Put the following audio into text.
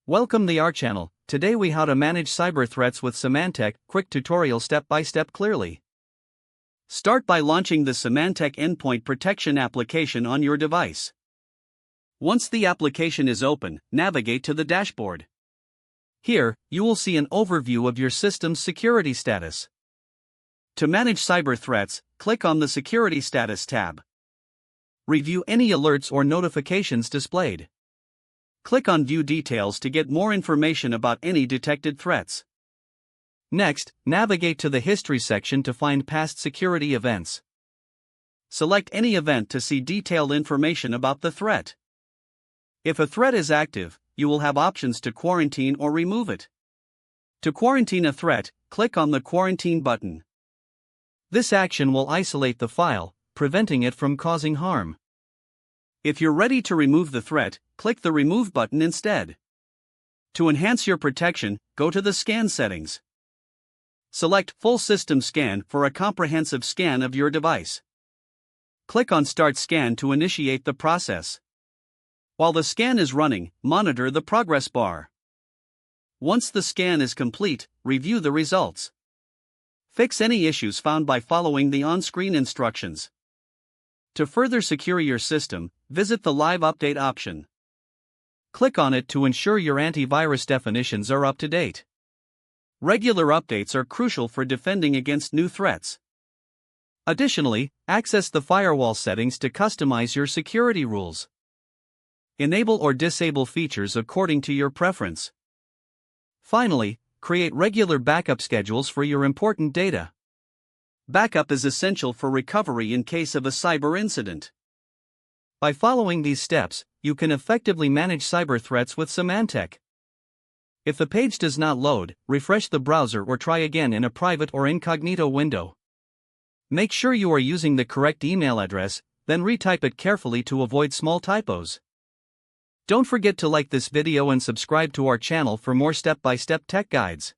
Welcome to our channel. Today we how to manage cyber threats with Symantec. Quick tutorial step by step clearly. Start by launching the Symantec Endpoint Protection application on your device. Once the application is open, navigate to the dashboard. Here, you will see an overview of your system's security status. To manage cyber threats, click on the Security Status tab. Review any alerts or notifications displayed. Click on View Details to get more information about any detected threats. Next, navigate to the History section to find past security events. Select any event to see detailed information about the threat. If a threat is active, you will have options to quarantine or remove it. To quarantine a threat, click on the Quarantine button. This action will isolate the file, preventing it from causing harm. If you're ready to remove the threat, click the Remove button instead. To enhance your protection, go to the Scan settings. Select Full System Scan for a comprehensive scan of your device. Click on Start Scan to initiate the process. While the scan is running, monitor the progress bar. Once the scan is complete, review the results. Fix any issues found by following the on-screen instructions. To further secure your system, visit the Live Update option. Click on it to ensure your antivirus definitions are up to date. Regular updates are crucial for defending against new threats. Additionally, access the firewall settings to customize your security rules. Enable or disable features according to your preference. Finally, create regular backup schedules for your important data. Backup is essential for recovery in case of a cyber incident. By following these steps, you can effectively manage cyber threats with Symantec. If the page does not load, refresh the browser or try again in a private or incognito window. Make sure you are using the correct email address, then retype it carefully to avoid small typos. Don't forget to like this video and subscribe to our channel for more step-by-step tech guides.